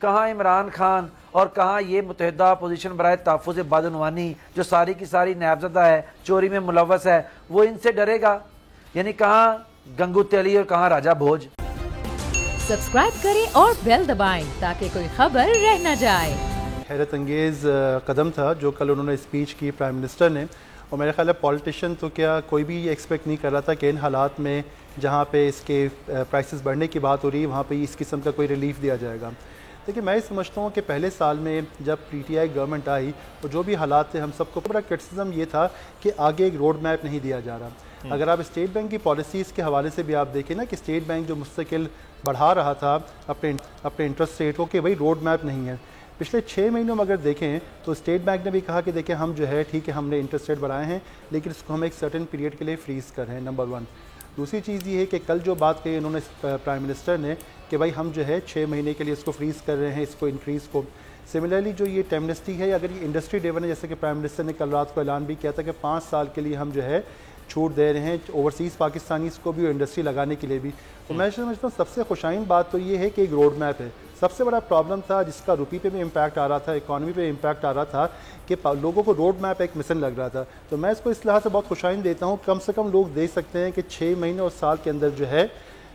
कहाँ इमरान खान और कहाँ ये मुत्तहिदा अपोजिशन बराए तहफ़्फ़ुज़ बदउनवानी जो सारी की सारी नैबज़दा है, चोरी में मुलव्वस है, वो इनसे डरेगा? यानी कहाँ गंगू तेली और कहाँ राजा भोज। सब्सक्राइब करें और बेल दबाएं ताकि कोई खबर रह न जाए। हैरत अंगेज़ कदम था जो कल उन्होंने स्पीच की प्राइम मिनिस्टर ने, और मेरे ख्याल है पॉलिटिशियन तो क्या कोई भी ये एक्सपेक्ट नहीं कर रहा था कि इन हालात में जहाँ पे इसके प्राइसेस बढ़ने की बात हो रही है वहाँ पे इस किस्म का कोई रिलीफ दिया जाएगा। देखिए मैं समझता हूँ कि पहले साल में जब पीटीआई गवर्नमेंट आई तो जो भी हालात थे हम सबको बड़ा क्रिटिसिज्म ये था कि आगे एक रोड मैप नहीं दिया जा रहा। अगर आप स्टेट बैंक की पॉलिसीज़ के हवाले से भी आप देखें ना कि स्टेट बैंक जो मुस्तकिल बढ़ा रहा था अपने इंटरेस्ट रेट को, कि भाई रोड मैप नहीं है। पिछले 6 महीनों में अगर देखें तो स्टेट बैंक ने भी कहा कि देखिए हम जो है ठीक है हमने इंटरेस्ट रेट बढ़ाए हैं लेकिन इसको हम एक सर्टेन पीरियड के लिए फ्रीज़ कर रहे हैं, नंबर 1। दूसरी चीज़ ये है कि कल जो बात कही उन्होंने प्राइम मिनिस्टर ने कि भाई हम जो है 6 महीने के लिए इसको फ्रीज़ कर रहे हैं, इसको इंक्रीज़ को। सिमिलरली जो ये टेमनेस्टी है, अगर ये इंडस्ट्री ड्रिवन है, जैसे कि प्राइम मिनिस्टर ने कल रात को ऐलान भी किया था कि 5 साल के लिए हम जो है छूट दे रहे हैं ओवरसीज़ पाकिस्तानीज़ को भी और इंडस्ट्री लगाने के लिए भी। तो मैं समझता हूँ सबसे खुशाइन बात तो ये है कि एक रोड मैप है। सबसे बड़ा प्रॉब्लम था जिसका रुपये पे भी इम्पैक्ट आ रहा था, इकॉनमी पे इम्पैक्ट आ रहा था कि लोगों को रोड मैप एक मिशन लग रहा था। तो मैं इसको इस लिहाज से बहुत खुशाइन देता हूँ, कम से कम लोग देख सकते हैं कि 6 महीने और साल के अंदर जो है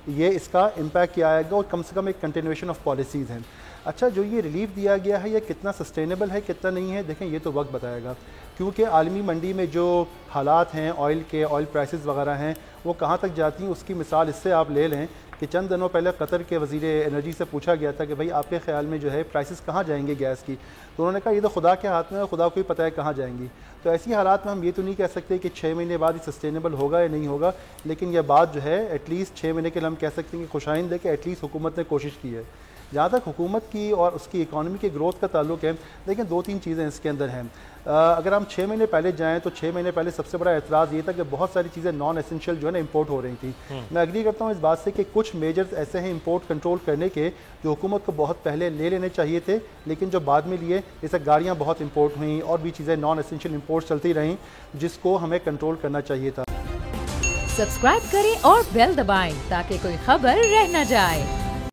ये इसका इम्पैक्ट क्या आएगा और कम से कम एक कंटिन्यूएशन ऑफ पॉलिसीज़ हैं। अच्छा, जो ये रिलीफ दिया गया है ये कितना सस्टेनेबल है कितना नहीं है, देखें ये तो वक्त बताएगा, क्योंकि आलमी मंडी में जो हालात हैं ऑयल प्राइसेस वगैरह हैं वो कहाँ तक जाती हैं। उसकी मिसाल इससे आप ले लें कि चंद दिनों पहले कतर के वज़ीर एनर्जी से पूछा गया था कि भाई आपके ख्याल में जो है प्राइसेस कहाँ जाएंगे गैस की, तो उन्होंने कहा ये तो खुदा के हाथ में है, खुदा को ही पता है कहाँ जाएंगी। तो ऐसी हालात में हम ये तो नहीं कह सकते कि 6 महीने बाद ये सस्टेनेबल होगा या नहीं होगा, लेकिन यह बात जो है एटलीस्ट 6 महीने के लिए हम कह सकते हैं कि खुशाइन दे कि एटलीस्ट हुकूमत ने कोशिश की है। जहाँ तक हुकूमत की और उसकी इकॉनमी के ग्रोथ का ताल्लुक है, लेकिन 2-3 चीज़ें इसके अंदर हैं। अगर हम 6 महीने पहले जाएँ तो 6 महीने पहले सबसे बड़ा एतराज़ ये था कि बहुत सारी चीज़ें नॉन एसेंशियल जो है ना इम्पोर्ट हो रही थी। मैं एग्री करता हूँ इस बात से कि कुछ मेजर्स ऐसे हैं इम्पोर्ट कंट्रोल करने के जो हुकूमत को बहुत पहले ले लेने चाहिए थे, लेकिन जो बाद में लिए, जैसे गाड़ियाँ बहुत इम्पोर्ट हुई और भी चीज़ें नॉन एसेंशियल इम्पोर्ट चलती रहीं जिसको हमें कंट्रोल करना चाहिए था। सब्सक्राइब करें और बेल दबाएं ताकि कोई खबर रह न जाए।